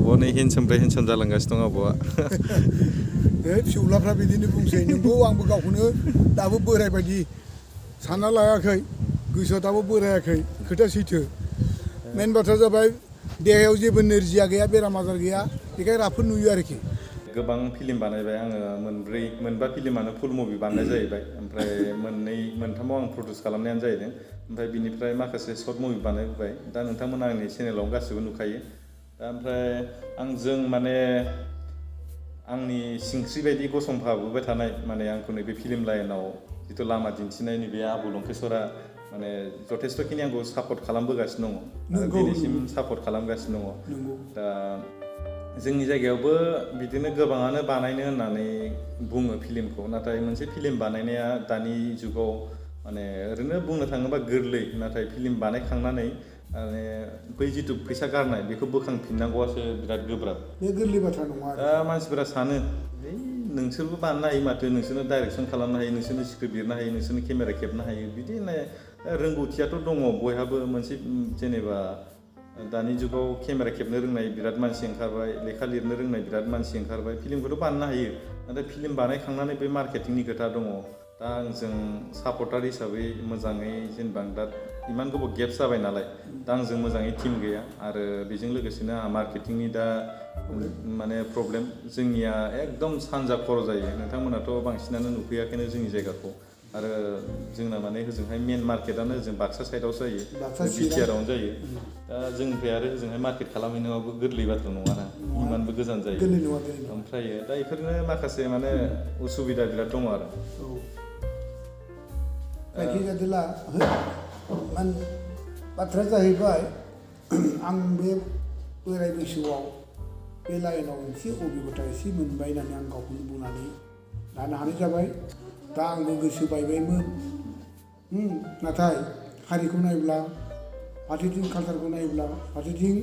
आब'आ नै हेन्डसामनिफ्राय हेन्डसाम जालांगासिनो दं आब'आ। फिसौलाफ्रा बिदिनो बुंसै नोंगौ आंबो गावखौनो दाबो बोराय बायदि सानना लायाखै गोसोआ दाबो बोरायाखै खोथाया सैथो मेन बाथ्रा जाबाय देहायाव जेबो नोरजिया गैया बेराम आजार गैया बेखाय राफोद नुयो आरोखि गोबां फिल्म बानायबाय आङो मोनबा फिल्मानो फुल मुभि बानायनाय जाहैबाय ओमफ्राय मोनथामाव आं प्रडिउस खालामनायानो जाहैदों ओमफ्राय बिनिफ्राय माखासे सर्ट मुभि बानायबोबाय दा नोंथांमोना आंनि चेनेलाव गासिबो नुखायो दा ओमफ्राय आंजों माने आंनि सिंस्रि बायदि गसंफाबोबाय थानाय माने आंखौ नैबे फिल्म लाइनाव जिथु लामा दिन्थिनाय नैबे आबु लंकेश्वरा माने जथेस्थ'खिनि आंखौ सापर्ट खालामबोगासिनो दङ आरो दिनैसिम सापर्ट खालामगासिनो दङ दा जोंनि जायगायावबो बिदिनो गोबाङानो बानायनो होननानै बुङो फिल्मखौ नाथाय मोनसे फिल्म बानायनाया दानि जुगाव माने ओरैनो बुंनो थाङोबा गोरलै नाथाय फिल्म बानायखांनानै माने बै जिथु फैसा गारनाय बेखौ बोखांफिननांगौआसो बिराद गोब्राब बे गोरलै बाथ्रा नङा दा मानसिफोरा सानो नोंसोरबो बानायनो हायो माथो नोंसोरनो डाइरेक्सन खालामनो हायो नोंसोरनो स्क्रिप्ट लिरनो हायो नोंसोरनो केमेरा खेबनो हायो बिदि होननाय रोंगौथियाथ' दङ बयहाबो मोनसे जेनेबा दानि जुगाव केमेरा खेबनो रोंनाय बिराद मानसि ओंखारबाय लेखा लिरनो रोंनाय बिराद मानसि ओंखारबाय फिल्मखौथ' बानायनो हायो नाथाय फिल्म बानायखांनानै बे मार्केटिंनि खोथा दङ दा आंजों सापर्टार हिसाबै मोजाङै जेनेबा आं दा इमान गोबाव गेप्स जाबाय नालाय दा आंजों मोजाङै टिम गैया आरो बेजों लोगोसेनो आंहा मार्केटिंनि दा माने प्रब्लेम जोंनिया एकदम सानजा खर' जायो नोंथांमोनाथ' बांसिनानो नुफैयाखैनो जोंनि जायगाखौ आरो जोंना माने होजोंहाय मेन मार्केटानो ओजों बाक्सा साइडआवसो जायो बिटिआरावनो जायो दा जोंनिफ्राय आरो ओजोंहाय मार्केट खालामहैनायावबो गोरलै बाथ्रा नङाना इमानबो गोजान जायो ओमफ्राय दा बेफोरनो माखासे माने उसुबिदा बिराद दङ आरो जायखिजाया बाथ्राया जाहैबाय आं बे बोराय बैसोआव बे लाइनाव एसे अबिगथा एसे मोनबाय होननानै आं गावखौनो बुंनानै लानो हानाय जाबाय दा आंबो गोसो बायबायमोन नाथाय हारिखौ नायोब्ला फारसेथिं कालसारखौ नायोब्ला फारसेथिं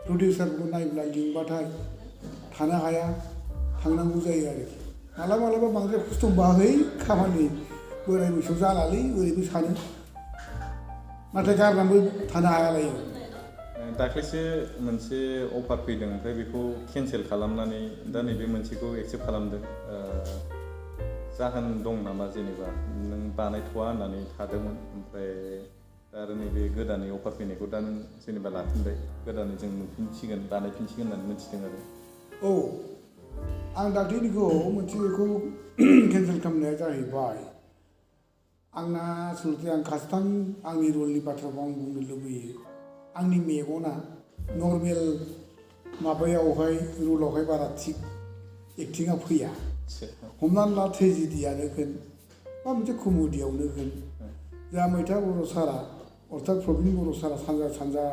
प्रडिउसारखौ नायोब्ला लिंबाथाय थानो हाया थांनांगौ जायो आरोखि मालाबा बांद्राय खस्थ' बाहै खामानि बोराय बैसोआव जालालै ओरैबो सानो नाथाय गारनानैबो थानो हायालायो दाख्लैसो मोनसे अफार फैदों ओमफ्राय बेखौ केन्सेल खालामनानै दा नैबे मोनसेखौ एक्सेप्ट खालामदों जाहोन दं नामा जेनेबा नों बानायथ'वा होननानै थादोंमोन ओमफ्राय आरो नैबे गोदानै अफार फैनायखौ दा नों जेनेबा लाफिनबाय गोदानै जों नुफिनसिगोन बानायफिनसिगोन होननानै मिथिदों आरो औ आं दाख्लैनिखौ मोनसेखौ केन्सेल खालामनाया जाहैबाय आंना आसलथे आं खासथां आंनि रलनि बाथ्राखौ आं बुंनो लुबैयो आंनि मेगना नर्मेल माबायावहाय रलावहाय बारा थिग एक्टिङा फैया हमनानै ला ट्रेजेडियानो होन बा मोनसे कमेडियावनो होन जोंहा मैथा बर' सारा अर्थात प्रबिन बर' सारा सानजा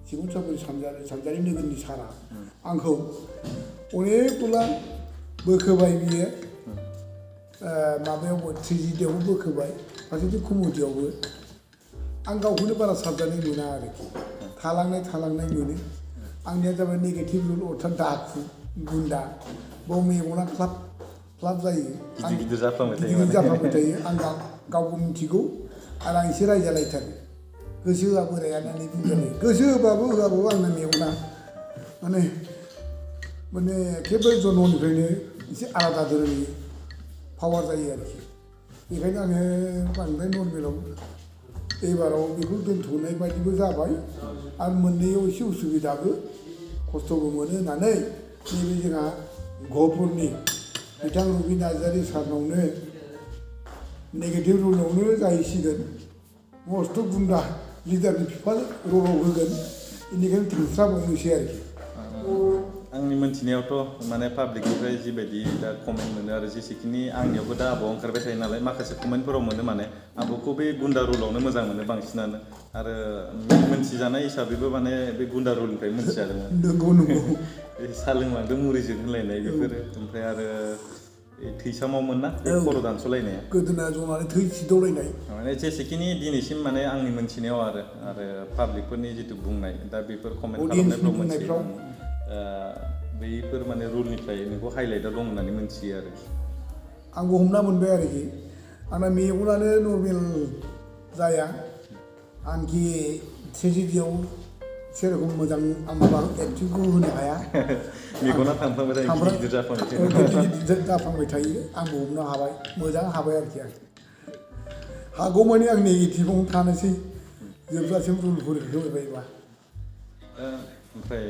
सिमोनसापुरि सानजारि नोगोरनि सारा आंखौ अनेकला बोखोबाय बियो माबायावबो ट्रेजेडियावबो बोखोबाय फारसेथिं कमेडियावबो आं गावखौनो बारा साबजानाय मोना आरोखि थालांनाय मोनो आंनिया जाबाय नेगेटिभ रल अर्थात दाखु गुन्दा बाव मेगना क्लाब जायो गिदिर जाफ्लांबाय थायो आं गावबो मिथिगौ आरो आं एसे रायजालायथारो गोसो होआ बोरायानो बुंजायो गोसो होआबाबो आंना मेगना माने एखेबारे जन्मनिफ्रायनो एसे आलादा धोरोमनि पावार जायो आरोखि बेखायनो आङो बांद्राय नर्मेलाव एबाराव बेखौ दोनथ'नाय बायदिबो जाबाय आरो मोननैयाव एसे उसुबिदाबो खस्थ'बो मोनो होननानै नैबे जोंहा गहपुरनि बिथां रबि नार्जारि सारनावनो नेगेटिभ रलावनो जाहैसिगोन मस्थ' गुन्दा लिडारनि बिफा रलाव होगोन बेनिखायनो थांस्राबावनोसै आरोखि आंनि मोनथिनायावथ' माने पाब्लिकनिफ्राय जिबायदि दा कमेन्ट मोनो आरो जेसेखिनि आंनियावबो दा आब'आ ओंखारबाय थायो नालाय माखासे कमेन्टफोराव मोनो माने आब'खौ बे गुन्दा रलावनो मोजां मोनो बांसिनानो आरो मोनथिजानाय हिसाबैबो माने बे गुन्दा रलनिफ्राय मोनथिजादोंमोन नंगौ साहा लोंलांदों मुरिजों होनलायनाय बेफोरो ओमफ्राय आरो थैसामावमोन ना बे खर' दानस'लायनाया गोदोना जनानै थै सिदावलायनाय माने जेसेखिनि दिनैसिम माने आंनि मोनथिनायाव आरो पाब्लिकफोरनि जिथु बुंनाय दा बेफोर कमेन्ट खालामनायफ्राव मोनथियो बैफोर माने रुलनिफ्राय नोंखौ हाइलाइटआव दं होननानै मोनथियो आरो आंबो हमना मोनबाय आरोखि आंना मेगनानो नर्मेल जाया आंखि ट्रेजेडियाव सेरखम मोजां आं माबा एक्टिंखौ होनो हाया मेगना थांफ्लांबाय थायो थांफ्लां- गिदिर जाफ्लांबाय थायो गिदिर जाफ्लांबाय थायो आंबो हमनो हाबाय मोजां हाबाय आरोखि आं हागौमानि आं नेगेटिभावनो थानोसै जोबजासिम रुलफोर होबायबा ओमफ्राय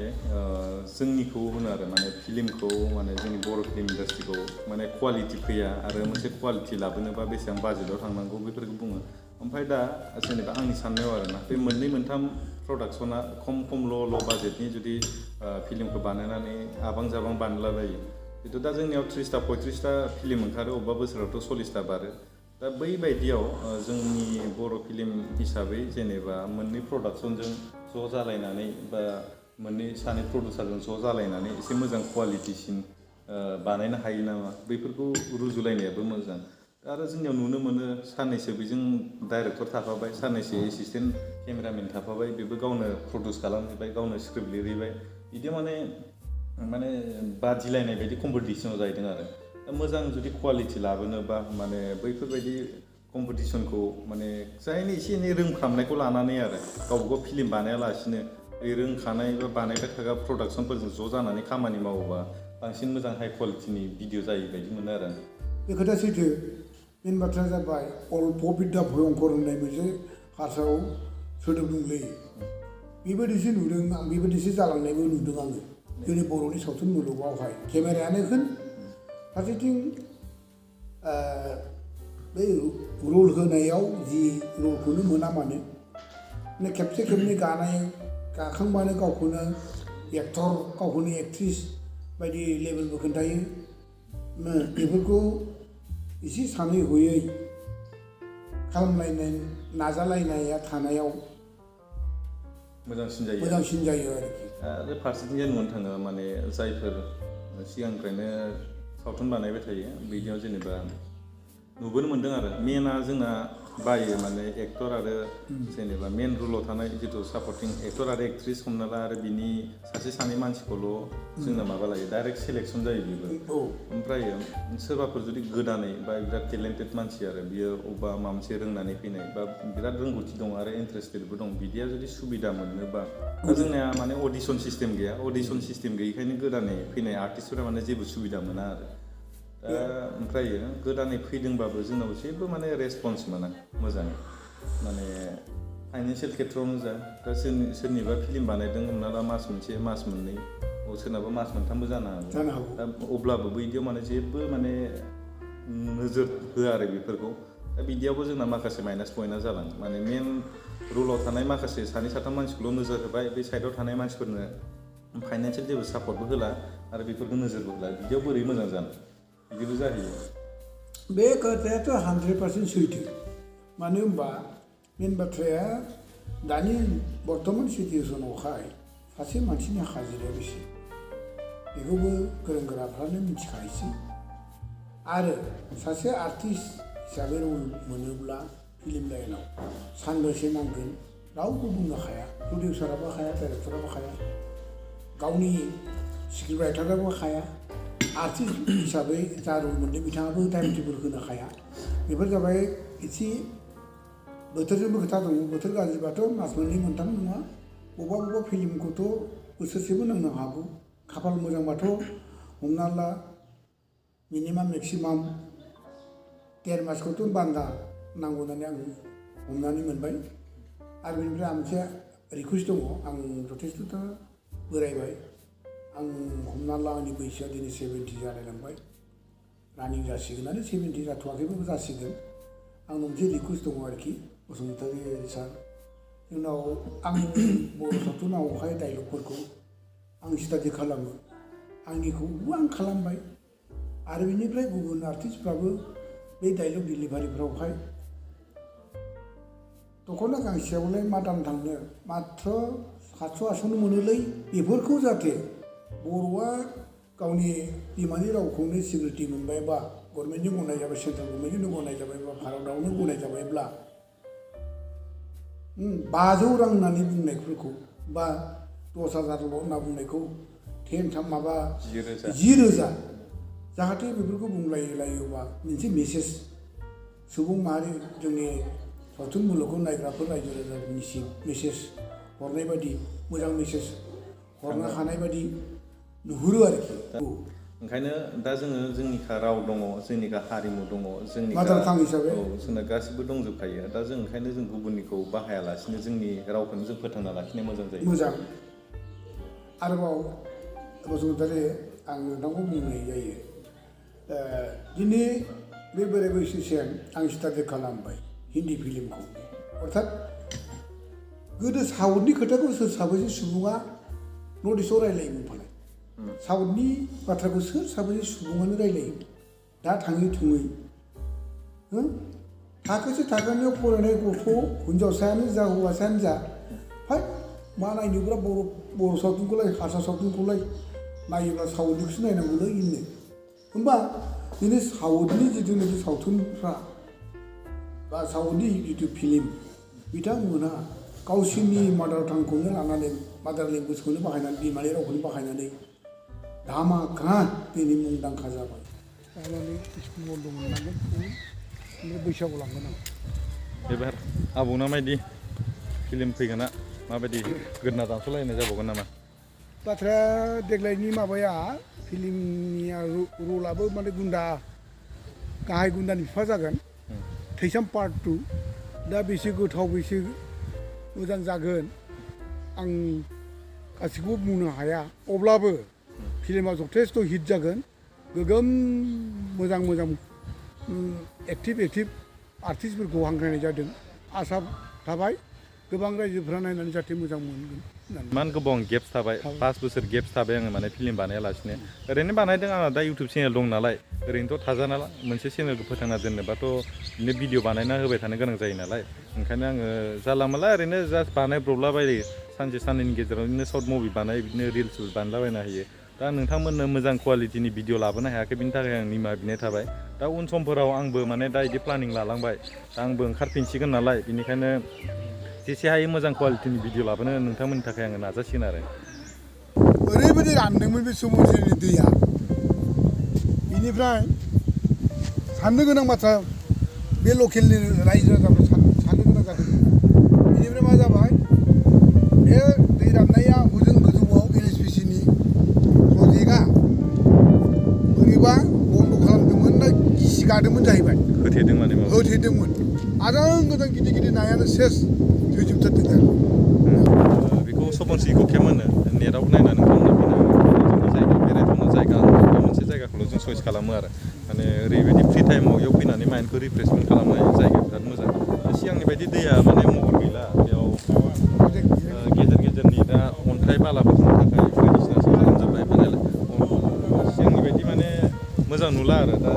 जोंनिखौ होनो आरो माने फिल्मखौ माने जोंनि बर' फिल्म इन्डास्ट्रिखौ माने कुवालिटि फैया आरो मोनसे कुवालिटि लाबोनोबा बेसेबां बाजेटाव थांनांगौ बेफोरखौ बुङो ओमफ्राय दा जेनेबा आंनि साननायाव आरोना बे मोननै मोनथाम प्रडाक्सना खम ल' बाजेटनि जुदि फिल्मखौ बानायनानै आबां जाबां बानायलाबायो जितु दा जोंनियाव 30टा 35टा फिल्म ओंखारो अबेबा बोसोरावथ' 40टा बारो दा बै बायदियाव जोंनि बर' फिल्म हिसाबै जेनेबा मोननै प्रडाक्सनजों ज' जालायनानै बा मोननै सानै प्रडिउसारजों ज' जालायनानै एसे मोजां कुवालिटिसिन बानायनो हायो नामा बैफोरखौ रुजुलायनायाबो मोजां आरो जोंनियाव नुनो मोनो साननैसो बेजों डाइरेक्टर थाफाबाय साननैसो एसिसटेन्ट केमेरामेन थाफाबाय बेबो गावनो प्रडिउस खालामहैबाय गावनो स्क्रिप्ट लिरहैबाय बिदि माने बादिलायनाय बायदि कम्पिटिसनाव जाहैदों आरो दा मोजां जुदि कुवालिटि लाबोनोबा माने बैफोरबायदि कम्पिटिसनखौ माने जायनि एसे एनै रोंफ्रामनायखौ लानानै आरो गावबागाव फिल्म बानायालासिनो रोंखानाय बा बानायबाय थाग्रा प्रडाक्सनफोरजों ज' जानानै खामानि मावोबा बांसिन मोजां हाइ कुवालिटिनि भिडिअ जायो बायदि मोनो आरो आं बे खोथाया सैथो मेन बाथ्राया जाबाय अल्प बिद्या भयंकर होननाय मोनसे हारसायाव सोदोब दंलै बेबायदिसो नुदों आं बेबायदिसो जालांनायबो नुदों आङो जोंनि बर'नि सावथुन मुलुगावहाय केमेरायानो होन फारसेथिं बै रल होनायाव जि रलखौनो मोना मानो खेबसे खेबनै गाखांबानो गावखौनो एक्टर गावखौनो एक्ट्रिस बायदि लेभेलबो खोन्थायो बेफोरखौ एसे सानै हयै खालामलायनाय नाजालायनाया थानायाव मोजांसिन जायो आरोखि आरो फारसेथिंजाय नुनो थाङो माने जायफोर सिगांनिफ्रायनो सावथुन बानायबाय थायो बिदियाव जेनेबा नुबोनो मोन्दों आरो मेना जोंना बायो माने एक्टर आरो जेनेबा मेन रलाव थानाय जिथु सापर्टिं एक्टर आरो एक्ट्रिस हमना ला आरो बिनि सासे सानै मानसिखौल' जोंना माबा लायो डाइरेक्ट सेलेक्सन जायो बेबो ओमफ्राय सोरबाफोर जुदि गोदानै बा बिराद टेलेन्टेड मानसि आरो बियो अबेबा माबा मोनसे रोंनानै फैनाय बा बिराद रोंगौथि दं आरो इन्टारेस्टेडबो दं बिदिया जुदि सुबिदा मोननोबा दा जोंनिया माने अडिसन सिस्टेम गैया अडिसन सिस्टेम गैयैखायनो गोदानै फैनाय आर्टिस्टफोरा माने जेबो सुबिदा मोना आरो ओमफ्राय गोदानै फैदोंबाबो जोंनाव जेबो माने रेसपन्स मोना मोजाङै माने फाइनान्सियेल खेथ्रआवनो जा दा सोरनिबा फिल्म बानायदों हमना ला मास मोनसे मास मोननै सोरनाबा मास मोनथामबो जानो हागौ दा अब्लाबो बैदियाव माने जेबो माने नोजोर होआ आरो बेफोरखौ दा बिदियावबो जोंना माखासे माइनास पइन्टआ जालाङो माने मेन रलाव थानाय माखासे सानै साथाम मानसिखौल' नोजोर होबाय बे साइडआव थानाय मानसिफोरनो फाइनान्सियेल जेबो सापर्टबो होला आरो बेफोरखौ नोजोरबो होला बिदियाव बोरै मोजां जानो बिदिबो जाहैयो बे खोथायाथ' 100% सैथो मानो होनबा मेन बाथ्राया दानि बर्थमान सिटुवेसनावहाय सासे मानसिनि हाजिराया बेसे बेखौबो गोरों गोराफ्रानो मिथिखायोसै आरो सासे आर्टिस्ट हिसाबै रल मोनोब्ला फिल्म लाइनाव सानबेसे नांगोन रावबो बुंनो हाया प्रडिउसाराबो हाया डाइरेक्टराबो हाया गावनि स्क्रिप्ट राइटाराबो हाया आर्टिस्ट हिसाबै जा रल मोनदों बिथाङाबो टाइम टेबोल होनो हाया बेफोर जाबाय एसे बोथोरजोंबो खोथा दङ बोथोर गाज्रिबाथ' मास मोननै मोनथाम नङा बबेबा फिल्मखौथ' बोसोरसेबो नांनो हागौ खाफाल मोजांबाथ' हमना ला मिनिमाम मेक्सिमाम 1.5 मासखौथ' बान्दा नांगौ होननानै आं हमनानै मोनबाय आरो बेनिफ्राय आं मोनसे रिकुवेस्ट दङ आं जथेस्थ' बोरायबाय आं हमना ला आंनि बैसोआ दिनै 70 जालायलांबाय रानिं जासिगोनानो 70 जाथ'वाखैबाबो जासिगोन आं मोनसे रिकुवेस्ट दङ आरोखि बसुमतारी सार जोंनाव आं बर' सावथुनावहाय डाइलगफोरखौ आं स्टाडि खालामो आंनिखौबो आं खालामबाय आरो बेनिफ्राय गुबुन आर्टिस्टफ्राबो बे डाइलग डिलिभारिफ्रावहाय दख'ना गांसेयावलाय मा दाम थांनो माथ्र 700-800 मोनोलै बेफोरखौ जाहाथे बर'आ गावनि बिमानि रावखौनो सिकिउरिटि मोनबायबा गभर्नमेन्टजों गनाय जाबाय सेन्ट्रेल गभर्नमेन्टजोंनो गनाय जाबायबा भारतआवनो गनाय जाबायब्ला 500 रां होननानै बुंनायफोरखौ बा 10,000ल' होनना बुंनायखौ 10,000 जाहाथे बेफोरखौ बुंलायोबा मोनसे मेसेज सुबुं माहारि जोंनि सावथुन मुलुगखौ नायग्राफोर रायजो राजाफोरनिसिम मेसेज हरनाय बायदि मोजां मेसेज हरनो हानाय बायदि नुहुरो आरोखि ओंखायनो दा जोङो जोंनिखा राव दङ जोंनिखा हारिमु दङ जोंनि मादार टां हिसाबै जोंना गासिबो दंजोबखायो दा जों ओंखायनो जों गुबुननिखौ बाहायालासिनो जोंनि रावखौनो जों फोथांना लाखिनाया मोजां जायो मोजां आरोबाव बसुमतारी आं नोंथांखौ बुंनाय जायो दिनै बे बोराय बैसोसिम आं स्टाडि खालामबाय हिन्दी फिल्मखौ अर्थात गोदो साउथनि खोथाखौ सोर साबैसे सुबुङा नर्थ इस्टआव रायलायोमोन फालाय साउथनि बाथ्राखौ सोर साबैसे सुबुङानो रायलायो दा थाङै थुङै थाखोसे थाखोनियाव फरायनाय गथ' हिन्जावसायानो जा हौवासायानो जा फाय मा नायनोब्ला बर' सावथुनखौलाय हारसा सावथुनखौलाय नायोब्ला साउथनिखौसो नायनांगौलै होननो होमबा दिनै साउथनि जिथुनाखि सावथुनफ्रा बा साउथनि जिथु फिल्म बिथांमोनहा गावसोरनि मादार टांखौनो लानानै मादार लेंगुवेजखौनो बाहायनानै बिमानि रावखौनो बाहायनानै धामाका दिनै मुंदांखा जाबाय लानानै स्कुल बन्द' मोनलांगोन ओमफ्राय बैसागुआव लांगोन आं एबार आबौना माबायदि फिल्म फैगोना माबायदि गोदना दानस'लायनाय जाबावगोन नामा बाथ्राया देग्लायनि माबाया फिल्मनिया रलाबो माने गुन्दा गाहाय गुन्दानि बिफा जागोन थैसाम पार्ट 2 दा बेसे गोथाव बेसे मोजां जागोन आं गासिखौबो बुंनो हाया अब्लाबो फिल्मा जथेस्थ' हिट जागोन गोगोम मोजां मोजां एक्टिभ आर्टिस्टफोरखौ हांख्रायनाय जादों आसा थाबाय गोबां रायजोफ्रा नायनानै जाहाथे मोजां मोनगोन इमान गोबां गेप्स थाबाय 5 बोसोर गेप्स थाबाय आङो माने फिल्म बानायालासिनो ओरैनो बानायदों आंहा दा इउटुब चेनेल दं नालाय ओरैनोथ' थाजाना मोनसे चेनेलखौ फोथांना दोननोबाथ' बिदिनो भिडिअ बानायना होबाय थानो गोनां जायो नालाय ओंखायनो आङो जानला मोनला ओरैनो जास्ट बानायब्रबलाबायो सानसे साननैनि गेजेराव बिदिनो सर्ट मुभि बानाय बिदिनो रिल्सबो बानायलाबायना होयो दा नोंथांमोननो मोजां कुवालिटिनि भिडिअ लाबोनो हायाखै बिनि थाखाय आं निमाहा बिनाय थाबाय दा उन समफोराव आंबो माने दा बिदि प्लानिं लालांबाय दा आंबो ओंखारफिनसिगोन नालाय बिनिखायनो जेसे हायो मोजां कुवालिटिनि भिडिअ लाबोनो नोंथांमोननि थाखाय आङो नाजासिगोन आरो ओरैबायदि रानदोंमोन बे समरसेनि दैया बेनिफ्राय साननो गोनां बाथ्रा बे लकेलनि रायजो राजाफ्रा साननो गोनां जादों बेनिफ्राय मा जाबाय बे दै राननाया हजों गोजौआव LSPCनि प्रजेक्टआ बोरैबा बन्द' खालामदोंमोन ना गिसि गादोंमोन जाहैबाय होथेदोंमोन आजां गोजां गिदिर गिदिर नायानो सेस थैजोबथारदों बेखौ सबनसिखौ खेम होनो नेटआव नायनानै खालामनो जायगा बेरायथावना जायगा मोनसे जायगाखौल' जों चइस खालामो आरो माने ओरैबायदि फ्रि टाइमाव बेयाव फैनानै माइन्डखौ रिफ्रेसमेन्ट खालामनाय जायगा बिराद मोजां सिगांनि बायदि दैया माने महर गैला बेयाव गेजेरनि दा अन्थाइ बालाफोरनि थाखाय बायदिसिना खालामजोबनाय माने सिगांनि बायदि माने मोजां नुला आरो दा